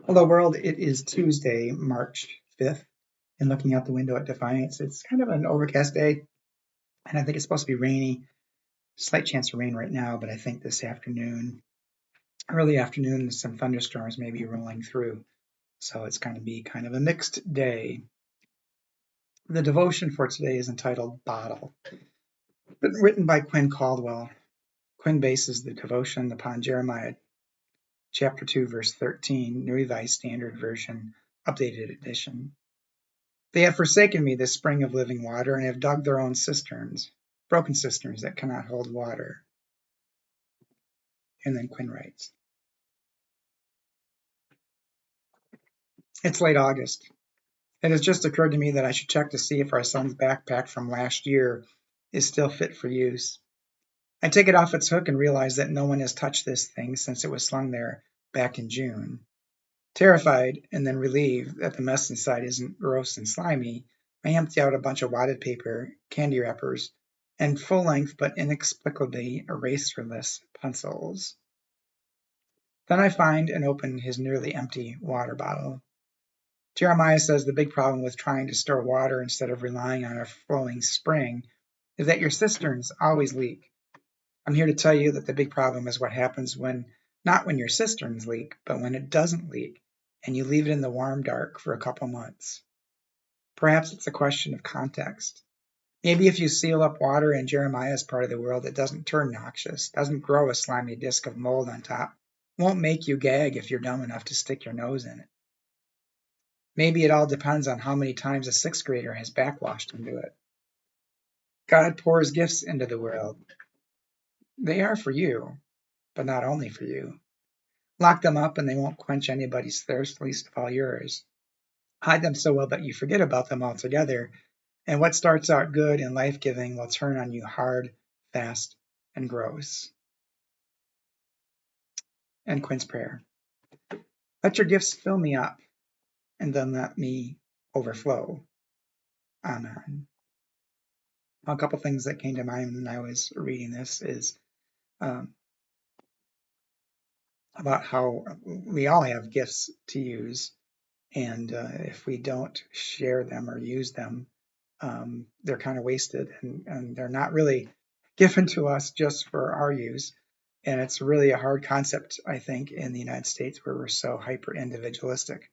Hello, world. It is Tuesday, March 5th, and looking out the window at Defiance, it's kind of an overcast day, and I think it's supposed to be rainy. Slight chance of rain right now, but I think this afternoon, early afternoon, some thunderstorms may be rolling through. So it's going to be kind of a mixed day. The devotion for today is entitled Bottle, written by Quinn Caldwell. Quinn bases the devotion upon Jeremiah chapter 2, verse 13, New Revised Standard Version, updated edition. They have forsaken me, this spring of living water, and have dug their own cisterns, broken cisterns that cannot hold water. And then Quinn writes, it's late August. It has just occurred to me that I should check to see if our son's backpack from last year is still fit for use. I take it off its hook and realize that no one has touched this thing since it was slung there back in June. Terrified and then relieved that the mess inside isn't gross and slimy, I empty out a bunch of wadded paper, candy wrappers, and full-length but inexplicably eraserless pencils. Then I find and open his nearly empty water bottle. Jeremiah says the big problem with trying to store water instead of relying on a flowing spring is that your cisterns always leak. I'm here to tell you that the big problem is what happens not when your cisterns leak, but when it doesn't leak and you leave it in the warm dark for a couple months. Perhaps it's a question of context. Maybe if you seal up water in Jeremiah's part of the world, it doesn't turn noxious, doesn't grow a slimy disk of mold on top, won't make you gag if you're dumb enough to stick your nose in it. Maybe it all depends on how many times a sixth grader has backwashed into it. God pours gifts into the world. They are for you, but not only for you. Lock them up and they won't quench anybody's thirst, least of all yours. Hide them so well that you forget about them altogether, and what starts out good and life-giving will turn on you hard, fast, and gross. And Quinn's prayer. Let your gifts fill me up, and then let me overflow. Amen. A couple things that came to mind when I was reading this is about how we all have gifts to use, and if we don't share them or use them, they're kind of wasted, and they're not really given to us just for our use. And it's really a hard concept, I think, in the United States where we're so hyper-individualistic,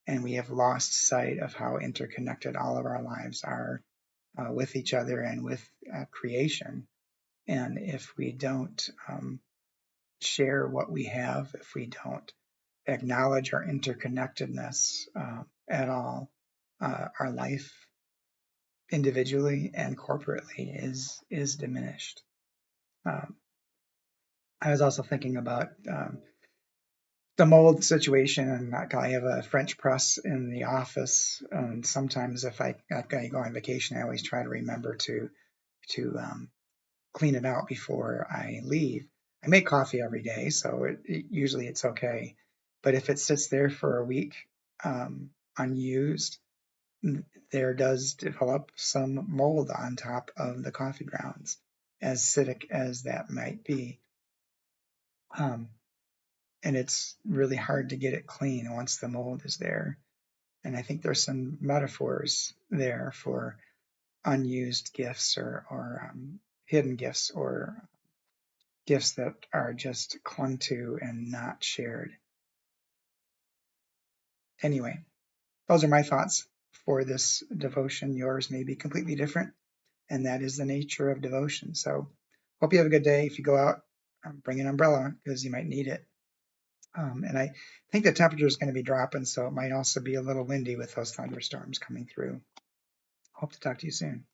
and we have lost sight of how interconnected all of our lives are with each other and with creation. And if we don't share what we have, if we don't acknowledge our interconnectedness at all, our life individually and corporately is diminished. I was also thinking about the mold situation, and I have a French press in the office, and sometimes if I go on vacation, I always try to remember to clean it out before I leave. I make coffee every day, so usually it's okay. But if it sits there for a week unused, there does develop some mold on top of the coffee grounds, as acidic as that might be. And it's really hard to get it clean once the mold is there. And I think there's some metaphors there for unused gifts or hidden gifts or gifts that are just clung to and not shared. Anyway, those are my thoughts for this devotion. Yours may be completely different, and that is the nature of devotion. So hope you have a good day. If you go out, bring an umbrella because you might need it. And I think the temperature is going to be dropping, so it might also be a little windy with those thunderstorms coming through. Hope to talk to you soon.